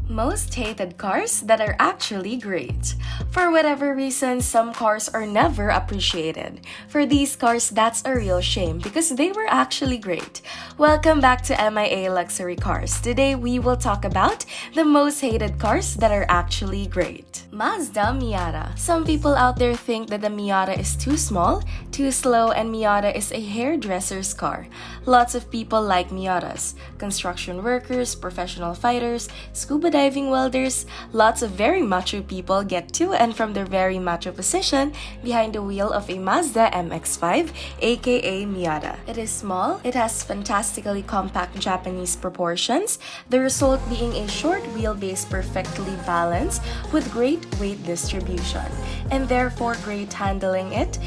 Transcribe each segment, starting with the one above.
Most hated cars that are actually great. For whatever reason, some cars are never appreciated. For these cars, that's a real shame because they were actually great. Welcome back to MIA Luxury Cars. Today, we will talk about the most hated cars that are actually great. Mazda Miata. Some people out there think that the Miata is too small, too slow, and Miata is a hairdresser's car. Lots of people like Miatas. Construction workers, professional fighters, scuba diving welders, lots of very macho people get to and from their very macho position behind the wheel of a Mazda MX-5, aka Miata. It is small, it has fantastically compact Japanese proportions, the result being a short wheelbase perfectly balanced with great weight distribution, and therefore great handling it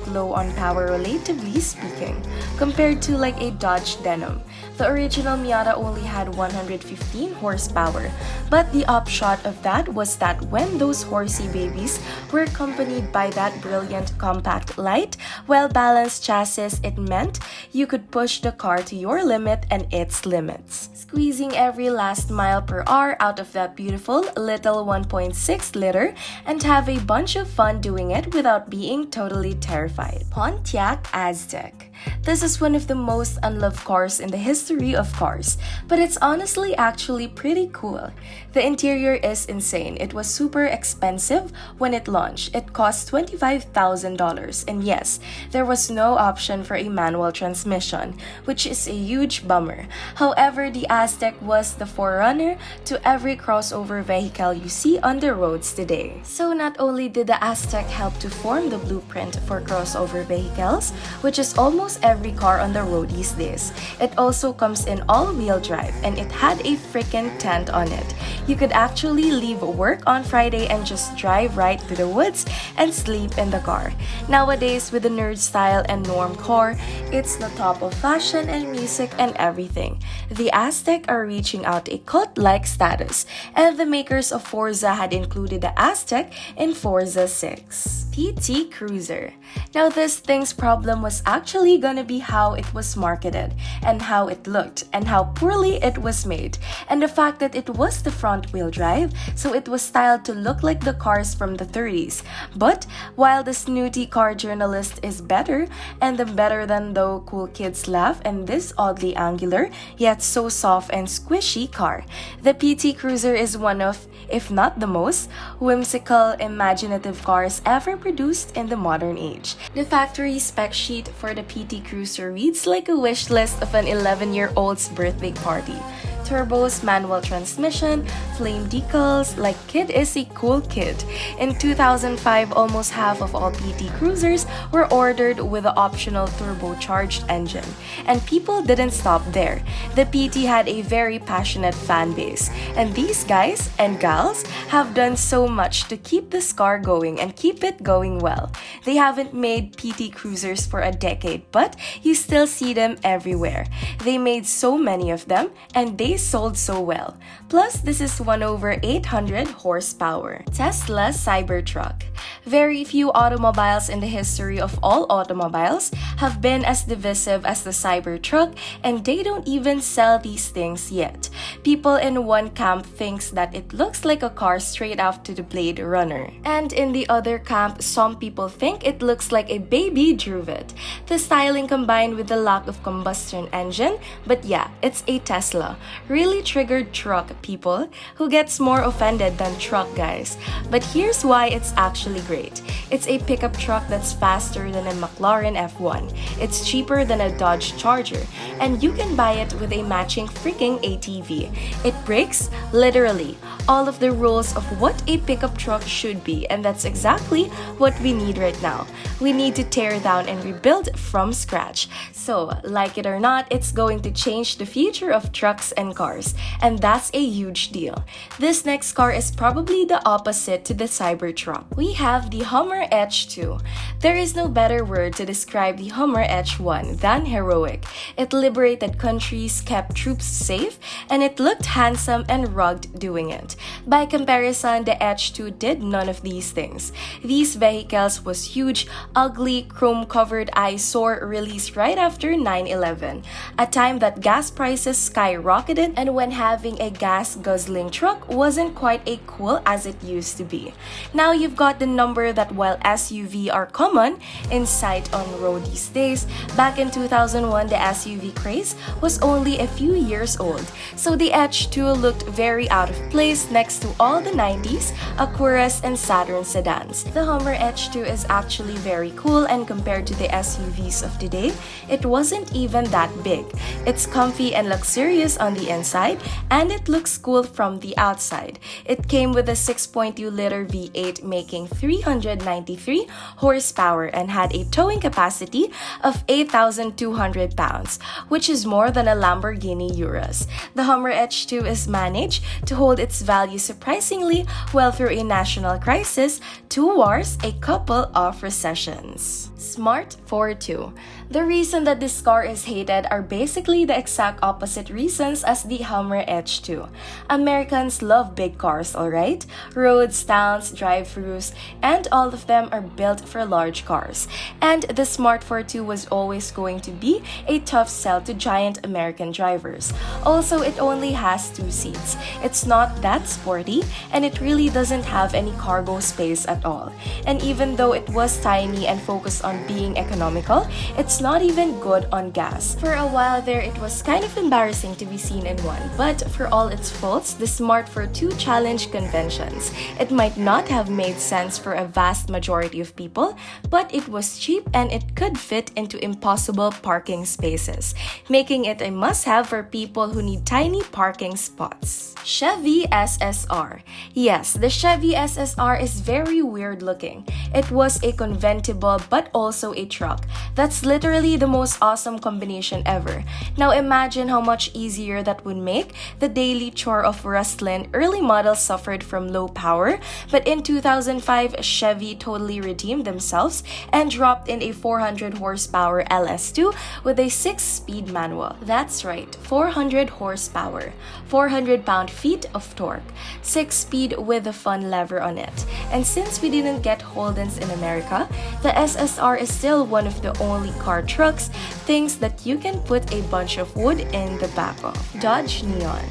low on power relatively speaking, compared to like a Dodge Denim. The original Miata only had 115 horsepower, but the upshot of that was that when those horsey babies were accompanied by that brilliant compact light, well-balanced chassis, it meant you could push the car to your limit and its limits, squeezing every last mile per hour out of that beautiful little 1.6 liter and have a bunch of fun doing it without being totally terrified. Pontiac Aztec. This is one of the most unloved cars in the history of cars, but it's honestly actually pretty cool. The interior is insane. It was super expensive when it launched. It cost $25,000, and yes, there was no option for a manual transmission, which is a huge bummer. However, the Aztec was the forerunner to every crossover vehicle you see on the roads today. So not only did the Aztec help to form the blueprint for crossover vehicles, which is almost every car on the road these days, it also comes in all-wheel drive, and it had a freaking tent on it. You could actually leave work on Friday and just drive right to the woods and sleep in the car. Nowadays, with the nerd style and norm core, it's the top of fashion and music and everything. The Aztec are reaching out a cult-like status, and the makers of Forza had included the Aztec in Forza 6. PT Cruiser. Now this thing's problem was actually gonna be how it was marketed, and how it looked, and how poorly it was made, and the fact that it was the front-wheel drive, so it was styled to look like the cars from the 30s. But while the snooty car journalist is better, and the better than though cool kids laugh, and this oddly angular, yet so soft and squishy car, the PT Cruiser is one of, if not the most, whimsical, imaginative cars ever produced in the modern age. The factory spec sheet for the PT Cruiser reads like a wish list of an 11-year-old's birthday party. Turbos, manual transmission, flame decals, like kid is a cool kid. In 2005, almost half of all PT Cruisers were ordered with the optional turbocharged engine. And people didn't stop there. The PT had a very passionate fan base. And these guys and gals have done so much to keep this car going and keep it going well. They haven't made PT Cruisers for a decade, but you still see them everywhere. They made so many of them, and they sold so well. Plus, this is one over 800 horsepower. Tesla CyberTruck. Very few automobiles in the history of all automobiles have been as divisive as the CyberTruck, and they don't even sell these things yet. People in one camp thinks that it looks like a car straight out to the Blade Runner. And in the other camp, some people think it looks like a baby drove it. The styling combined with the lack of combustion engine, but yeah, it's a Tesla. Really triggered truck people who gets more offended than truck guys. But here's why it's actually great. It's a pickup truck that's faster than a McLaren F1. It's cheaper than a Dodge Charger, and you can buy it with a matching freaking ATV. It breaks, literally, all of the rules of what a pickup truck should be, and that's exactly what we need right now. We need to tear down and rebuild from scratch. So, like it or not, it's going to change the future of trucks and cars, and that's a huge deal. This next car is probably the opposite to the CyberTruck. We have the Hummer H2. There is no better word to describe the Hummer H1 than heroic. It liberated countries, kept troops safe, and it looked handsome and rugged doing it. By comparison, the H2 did none of these things. These vehicles was huge, ugly, chrome-covered eyesore released right after 9/11, a time that gas prices skyrocketed and when having a gas-guzzling truck wasn't quite as cool as it used to be. Now you've got the number that while SUV are common in sight on road these days, back in 2001 the SUV craze was only a few years old, so the H2 looked very out of place next to all the 90s Acuras and Saturn sedans. The Hummer H2 is actually very cool, and compared to the SUVs of today, it wasn't even that big. It's comfy and luxurious on the inside, and it looks cool from the outside. It came with a 6.2-liter V8 making 393 horsepower and had a towing capacity of 8,200 pounds, which is more than a Lamborghini Urus. The Hummer H2 is managed to hold its value surprisingly well through a national crisis, 2 wars, a couple of recessions. Smart Fortwo. The reason that this car is hated are basically the exact opposite reasons as the Hummer H2. Americans love big cars, alright? Roads, towns, drive-thrus, and all of them are built for large cars. And the Smart Fortwo was always going to be a tough sell to giant American drivers. Also, it only has 2 seats. It's not that sporty, and it really doesn't have any cargo space at all. And even though it was tiny and focused on being economical, it's not even good on gas. For a while there, it was kind of embarrassing to be seen in one, but for all its faults, the Smart Fortwo challenged conventions. It might not have made sense for a vast majority of people, but it was cheap and it could fit into impossible parking spaces, making it a must-have for people who need tiny parking spots. Chevy SSR. Yes, the Chevy SSR is very weird looking. It was a convertible but also a truck. That's literally the most awesome combination ever. Now imagine how much easier that would make the daily chore of Ridgeline. Early models suffered from low power, but in 2005, Chevy totally redeemed themselves and dropped in a 400 horsepower LS2 with a 6-speed manual. That's right, 400 horsepower, 400 pound-feet of torque, 6-speed with a fun lever on it. And since we didn't get Holdens in America, the SSR is still one of the only car trucks things that you can put a bunch of wood in the back of. Dodge Neon.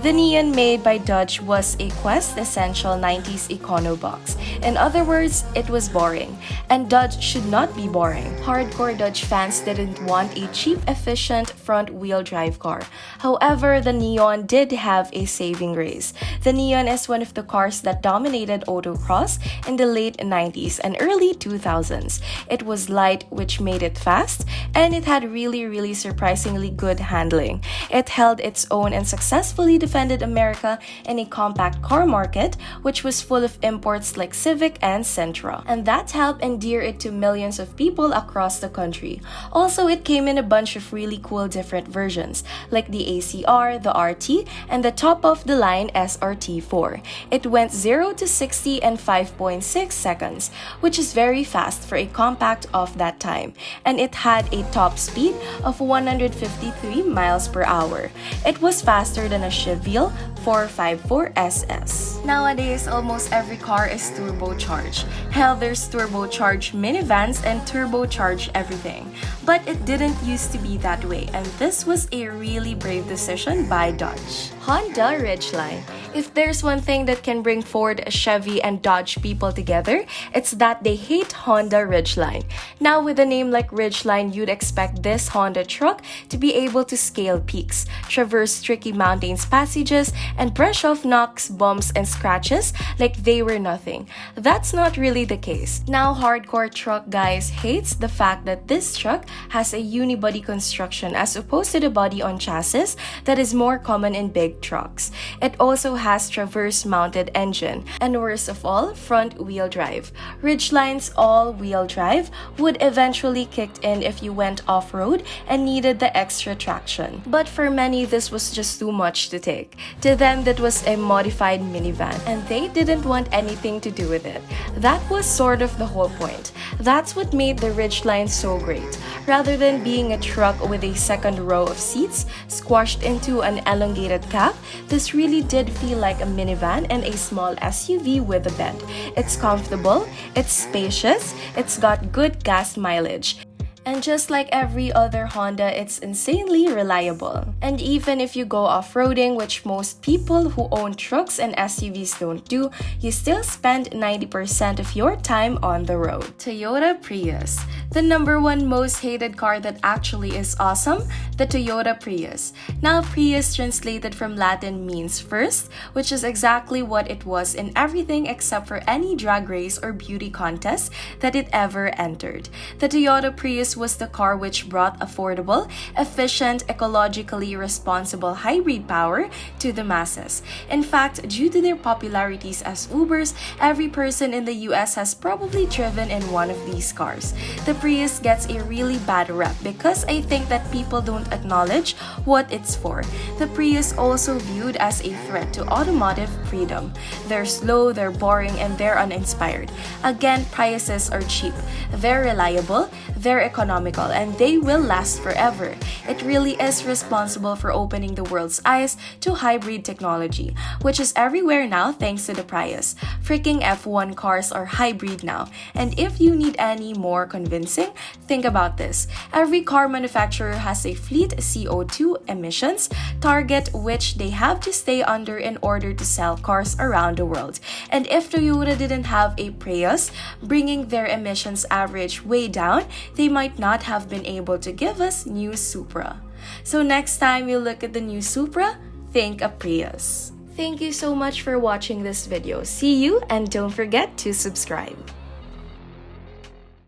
The Neon made by Dodge was a quintessential 90s econo box. In other words, it was boring. And Dodge should not be boring. Hardcore Dodge fans didn't want a cheap, efficient front-wheel drive car. However, the Neon did have a saving grace. The Neon is one of the cars that dominated autocross in the late 90s and early 2000s. It was light, which made it fast, and it had really surprisingly good handling. It held its own and successfully defended America in a compact car market which was full of imports like Civic and Sentra, and that helped endear it to millions of people across the country. Also, it came in a bunch of really cool different versions like the ACR, the RT, and the top-of-the-line SRT4. It went 0 to 60 in 5.6 seconds, which is very fast for a compact of that time, and it had a top speed of 153 miles per hour. It was faster than a Chevy 454 SS. Nowadays, almost every car is turbocharged. Hell, there's turbocharged minivans and turbocharged everything. But it didn't used to be that way, and this was a really brave decision by Dodge. Honda Ridgeline. If there's one thing that can bring Ford, Chevy, and Dodge people together, it's that they hate Honda Ridgeline. Now, with a name like Ridgeline, you'd expect this Honda truck to be able to scale peaks, traverse tricky mountains passages, and brush off knocks, bumps, and scratches like they were nothing. That's not really the case. Now, hardcore truck guys hates the fact that this truck has a unibody construction as opposed to the body-on-chassis that is more common in big trucks. It also has traverse-mounted engine, and worst of all, front-wheel drive. Ridgeline's all-wheel drive would eventually kick in if you went off-road and needed the extra traction. But for many, this was just too much to take. To them, that was a modified minivan, and they didn't want anything to do with it. That was sort of the whole point. That's what made the Ridgeline so great. Rather than being a truck with a second row of seats squashed into an elongated cab, back, this really did feel like a minivan and a small SUV with a bed. It's comfortable, it's spacious, it's got good gas mileage. And just like every other Honda, it's insanely reliable. And even if you go off-roading, which most people who own trucks and SUVs don't do, you still spend 90% of your time on the road. Toyota Prius. The #1 most hated car that actually is awesome, the Toyota Prius. Now, Prius translated from Latin means first, which is exactly what it was in everything except for any drag race or beauty contest that it ever entered. The Toyota Prius was the car which brought affordable, efficient, ecologically responsible hybrid power to the masses. In fact, due to their popularities as Ubers, every person in the US has probably driven in one of these cars. The Prius gets a really bad rep because I think that people don't acknowledge what it's for. The Prius also viewed as a threat to automotive freedom. They're slow, they're boring, and they're uninspired. Again, Priuses are cheap. They're reliable, they're economical, and they will last forever. It really is responsible for opening the world's eyes to hybrid technology, which is everywhere now thanks to the Prius. Freaking F1 cars are hybrid now. And if you need any more convincing, think about this. Every car manufacturer has a fleet CO2 emissions target which they have to stay under in order to sell cars around the world. And if Toyota didn't have a Prius, bringing their emissions average way down, they might not have been able to give us new Supra. So next time you look at the new Supra, think a Prius. Thank you so much for watching this video. See you, and don't forget to subscribe.